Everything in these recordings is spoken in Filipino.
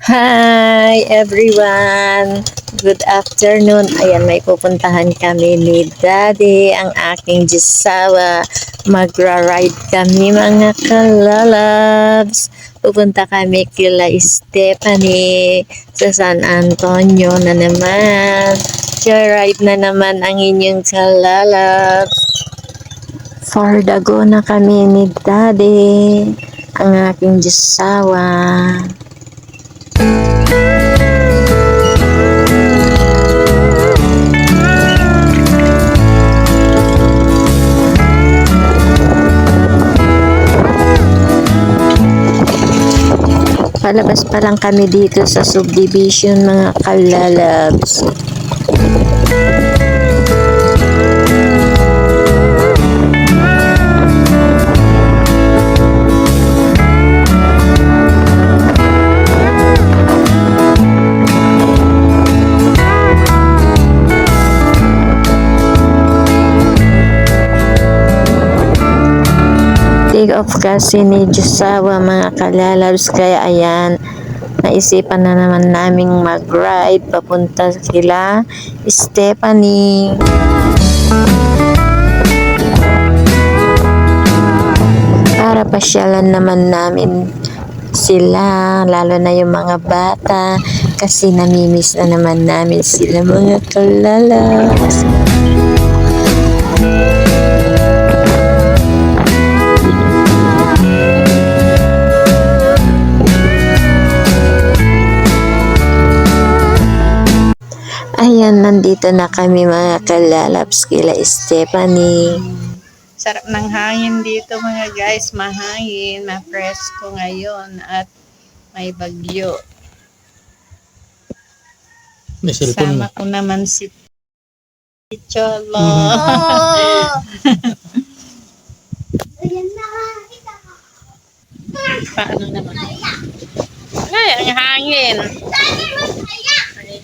Hi everyone! Good afternoon. Ayan, may pupuntahan kami ni Daddy, ang aking Jisawa. Magra-ride kami mga kalalabs. Pupunta kami kila Stephanie sa San Antonio na naman. Joyride na naman ang inyong kalalabs. For the go na kami ni Daddy, ang aking Jisawa. Palabas pa lang kami dito sa subdivision mga kalalabs. Take off kasi ni Josawa mga kalalabs, kaya ayan, naisipan na naman naming mag-ride papunta kila Stephanie. Para pasyalan naman namin sila, lalo na yung mga bata, kasi namimiss na naman namin sila mga kalalabs. Ayan, nandito na kami mga kalalabs kila Stephanie. Sarap ng hangin dito mga guys, mahangin, ma-presko ngayon at may bagyo. May cellphone mo. Sama ko naman si Cholo. Paano naman? Ay, ang hangin.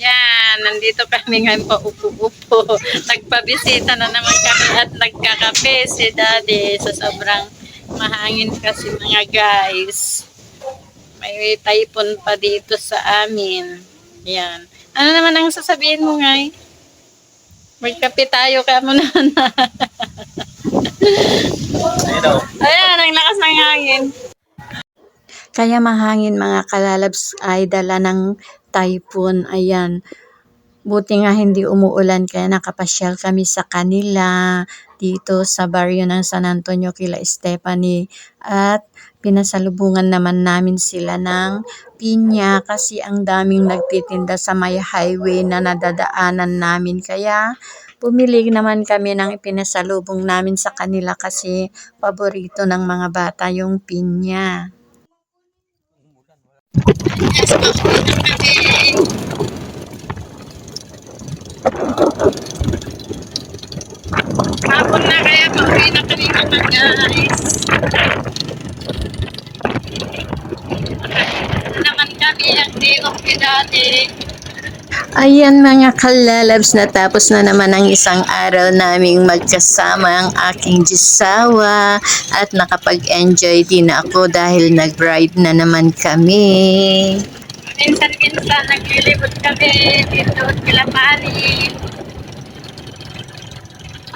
Ayan, nandito kami ngayon paupo-upo. Nagpabisita na naman kami at nagkakape si Daddy sa sobrang mahangin kasi mga guys. May typhoon pa dito sa amin. Ayan. Ano naman ang sasabihin mo ngay? Magkape tayo ka muna na. Ayan, ang lakas ng hangin. Kaya mahangin mga kalalabs ay dala ng typhoon. Ayan. Buti nga hindi umuulan kaya nakapasyal kami sa kanila dito sa baryo ng San Antonio kila Stephanie. At pinasalubungan naman namin sila ng pinya kasi ang daming nagtitinda sa may highway na nadadaanan namin. Kaya bumili naman kami ng ipinasalubong namin sa kanila kasi paborito ng mga bata yung pinya. Hapon na kaya pauwi na kami mga guys. Naman kami ang day off ni Daddy. Ayan mga kalalabs, natapos na naman ang isang araw naming magkasama ang aking Jisawa at nakapag-enjoy din ako dahil nag-ride na naman kami. Minsan-minsan naglilibot kami dito at Kilapani.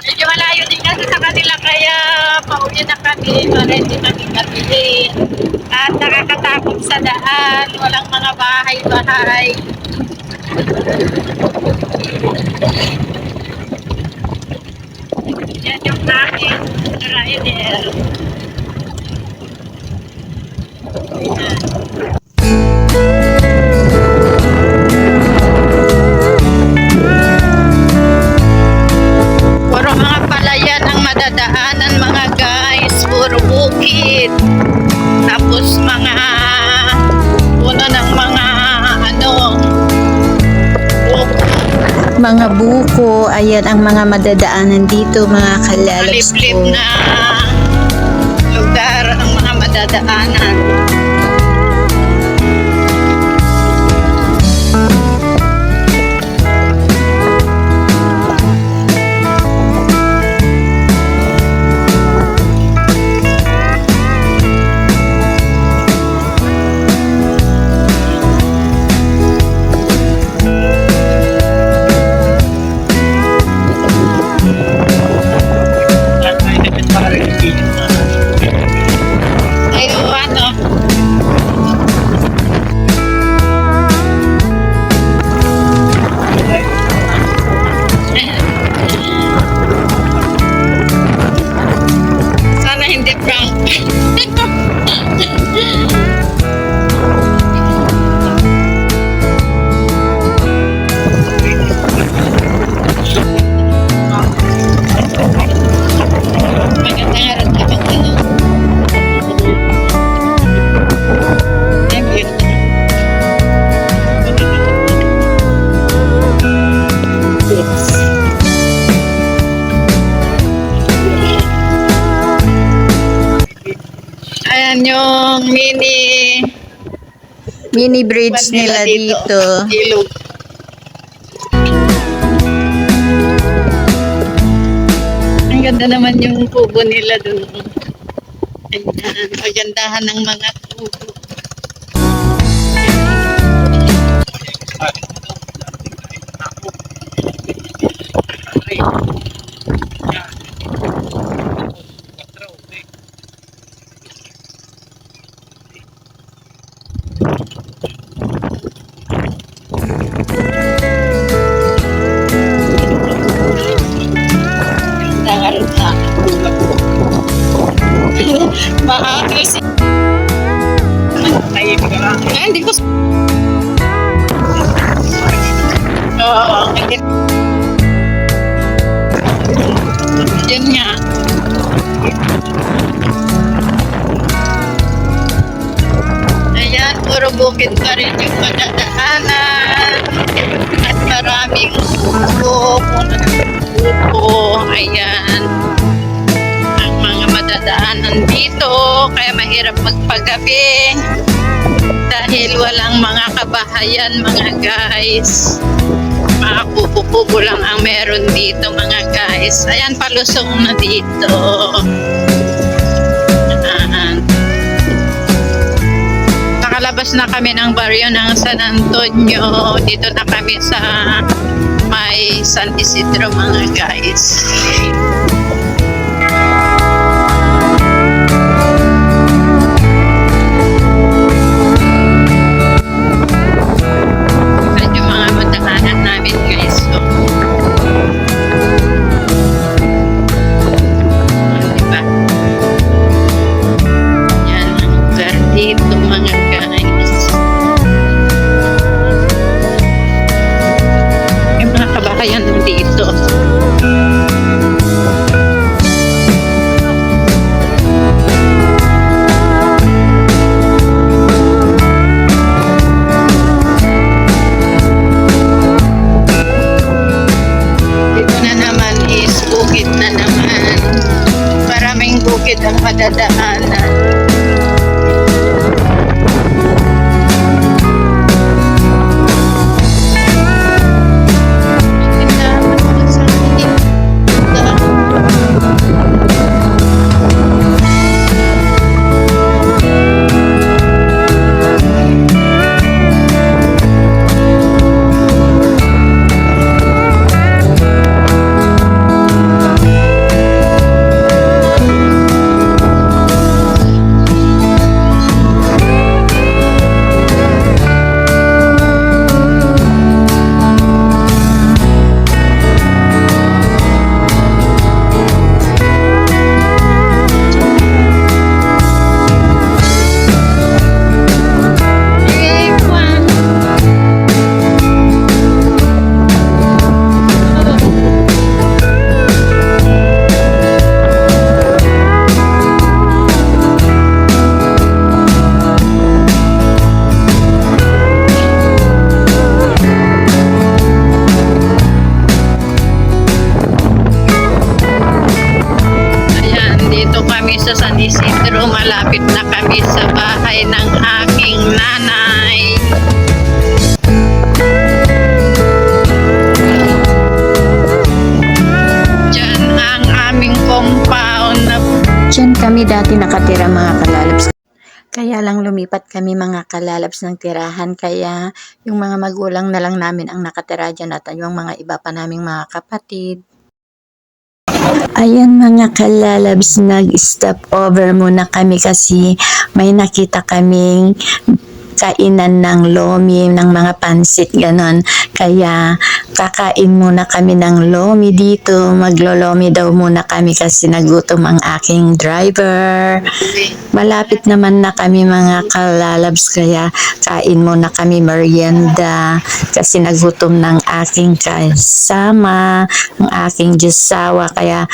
Medyo malayo din kasi sa kanila kaya pauwi na kami para hindi kami kapili. At nakakatakot sa daan, walang mga bahay-bahay. Yan yung aking rider. Puro mga palayan ang madadaanan mga guys, puro bukid. Tapos mga puno ng mga Mga buko, ayan ang mga madadaanan dito mga kalalabs liblib ko. na lugar ang mga madadaanan. Mini bridge nila dito. Ilog. Ang ganda naman yung kubo nila dun. Ayan, pagandahan ng mga kubo. Makakris. Hindi ko. Oo. Yun nga. Ayan, puro bukid pa rin yung madadaanan. At maraming upo. Ayan. Ang mga madadaanan dito. Kaya mahirap magpagabi. Dahil walang mga kabahayan, mga guys. Mga kubo-kubo lang ang meron dito, mga guys. Ayan, palusong na dito. Nakalabas na kami ng baryo ng San Antonio. Dito na kami sa may San Isidro, mga guys. Yung mga madaanan namin, guys. So, diba? Yan ang lugar dito, mga guys. Yung mga kabahayan dito. Dito na naman is bukid na naman. Maraming bukid ang madadaanan. Sa San Isidro, malapit na kami sa bahay ng aking nanay. Diyan ang aming compound. Diyan kami dati nakatira, mga kalalabs. Kaya lang lumipat kami, mga kalalabs, ng tirahan. Kaya yung mga magulang na lang namin ang nakatira dyan at yung mga iba pa naming mga kapatid. Ayan, mga kalalabs, nag-stop over muna kami kasi may nakita kaming kainan ng lomi, ng mga pansit, ganon. Kaya kakain muna kami ng lomi dito. Maglolomi daw muna kami kasi nagutom ang aking driver. Malapit naman na kami, mga kalalabs, kaya kain muna kami merienda kasi nagutom ng aking kasama, ng aking josawa, kaya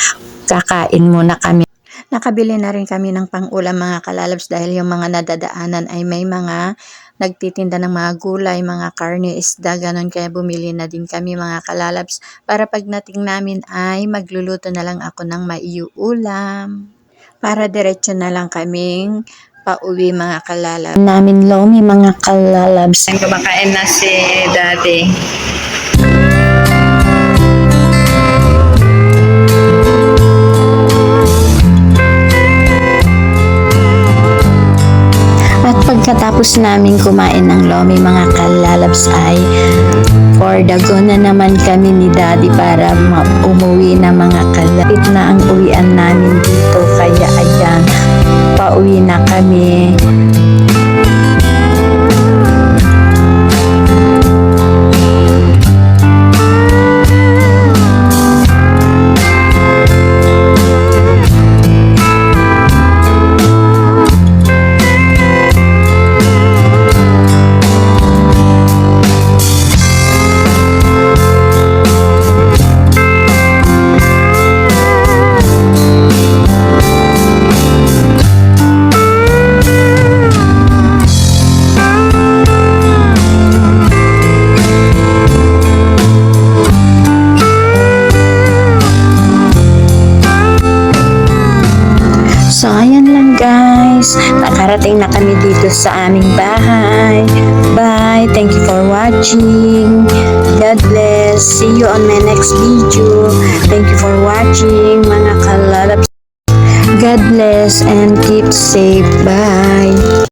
kakain muna kami. Nakabili na rin kami ng pang-ulam, mga kalalabs, dahil yung mga nadadaanan ay may mga nagtitinda ng mga gulay, mga karne, isda, ganon. Kaya bumili na din kami, mga kalalabs, para pagdating namin ay magluluto na lang ako ng maiuulam. Para diretso na lang kaming pauwi mga kalalabs. Namin Lomi mga kalalabs. Kumakain na si Daddy. At pagkatapos namin kumain ng Lomi mga kalalabs ay for the go na naman kami ni Daddy para umuwi na mga kalapit na ang uwian namin dito. Kaya ayan, pauwi na kami. So, ayan lang guys. Nakarating na kami dito sa aming bahay. Bye. Thank you for watching. God bless. See you on my next video. Thank you for watching mga kalalabs. God bless and keep safe. Bye.